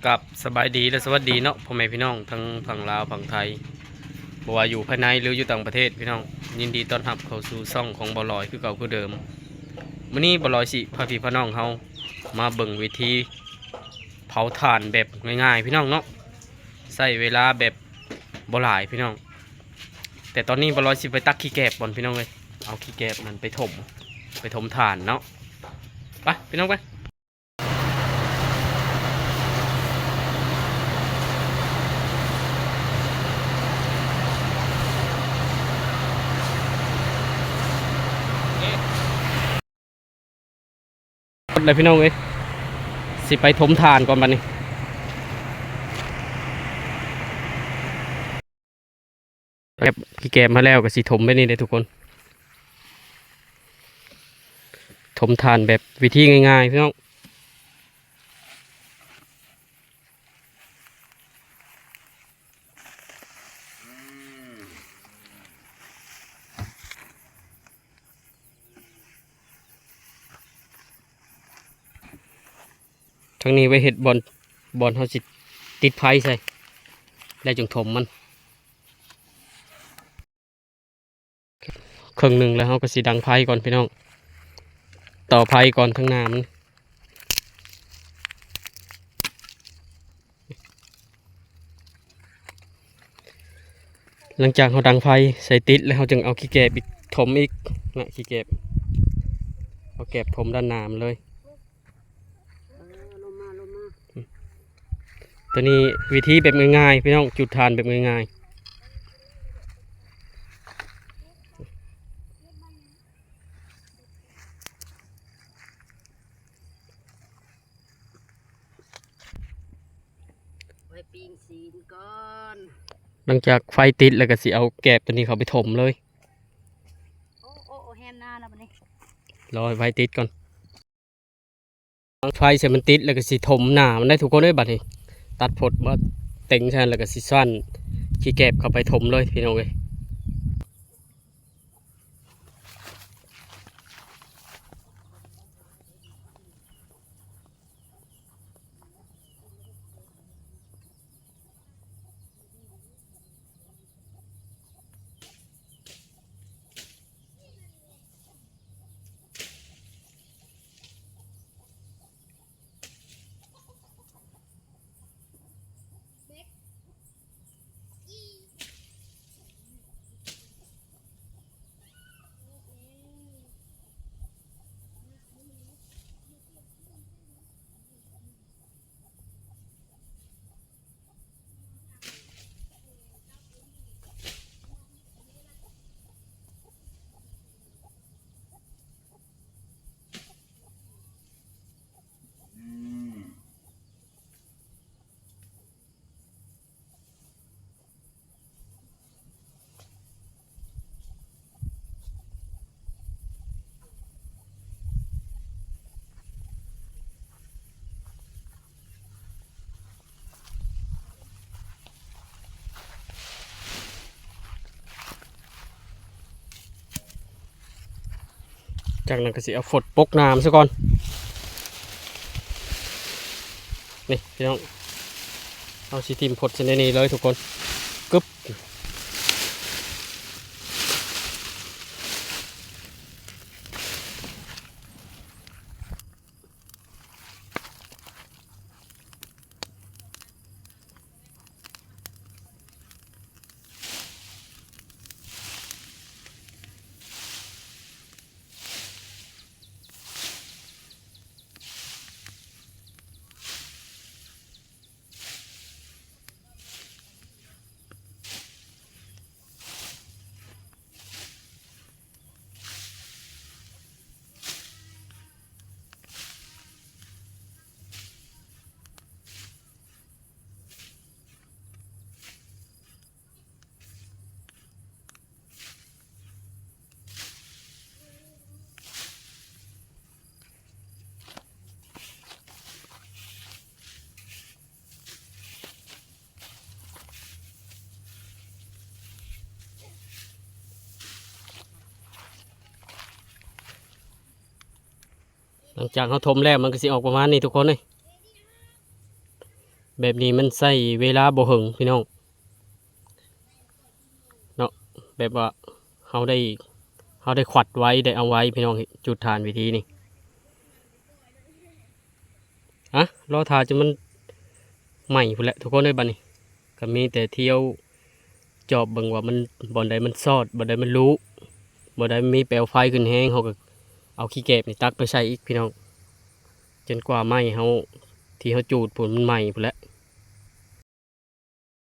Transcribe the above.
กับสบายดีและสวัสดีเนาะพ่อแม่พี่น้องทั้งฝั่งลาวฝั่งไทยบ่ว่าอยู่ภายในหรืออยู่ต่างประเทศพี่น้องยินดีต้อนรับเข้าสู่ช่องของบ่ลอยคือเก่าคือเดิมมื้อนี้บ่ลอยสิพาพี่พี่น้องเฮามาเบิ่งวิธีเผาถ่านแบบง่ายๆพี่น้องเนาะใช้เวลาแบบบ่หลายพี่น้องแต่ตอนนี้บ่ลอยสิไปตักขี้แกบบ่อนพี่น้องเลยเอาขี้แกบนั้นไปถมถ่านเนาะไปพี่น้องไป เลยพี่น้องเอ้ยสิไปถมถ่านก่อนบัดนี้แบบพี่แกมมาแล้วก็สิถมไปนี่เลยทุกคนถมถ่านแบบวิธีง่ายๆพี่น้องทั้งนี้ไว้เห็ดบอลเขาสิติดไฟใส่แล้วจึงถมมันครึ่งหนึ่งแล้วเขาก็สิดังไฟก่อนพี่น้องต่อไฟก่อนทั้งหน้ามันหลังจากเขาดังไฟใส่ติดแล้วเขาจึงเอาขี้แกบอีกถมอีกนะขี้แกบเอาแกบถมด้านหน้ามันเลยตัวนี้วิธีแบบง่ายๆพี่น้องจุดทานแบบง่ายไว้ปิ้งซีนก่อน ๆหลังจากไฟติดแล้วก็สิเอาแกบตัวนี้เขาไปถมเลยโอ้แฮมหน้าแล้วบัดนี้รอให้ไฟติดก่อนไฟเสร็จมันติดแล้วก็สิถมหน้ามันได้ทุกคนเลยบัดนี้ตัดผดมาเต็งใช่แล้วก็สิสั้นขี้แกบเข้าไปถมเลยพี่น้องเลยจากนั้นก็สิเอาฝดปกน้ำซะก่อนนี่พี่น้องเอาสิทิมผดเส้นนี้เลยทุกคนกึ๊บหลังจากเขาถมแล้วมันก็สิออกประมาณนี้ทุกคนเลย แบบนี้มันใช้เวลาบ่หึงพี่น้องเนาะแบบว่าเฮาได้ขวัดไว้ได้เอาไว้พี่น้องจุดฐานวิธีนี่อะรอทาจนมันใหม่พุ่นแหละทุกคนเลยบัดนี้ก็มีแต่เที่ยวจอบเบิ่งว่ามันบ่อนใดมันซอดบ่อนใดมันรู้บ่อนใดมันมีแปลวไฟขึ้นแฮงเฮาก็เอาขี้แกบนี่ตักไปใส่อีกพี่น้องจนกว่าไหม้เฮาที่เฮาจูดพุ่นมันใหม่พุ่นแหละ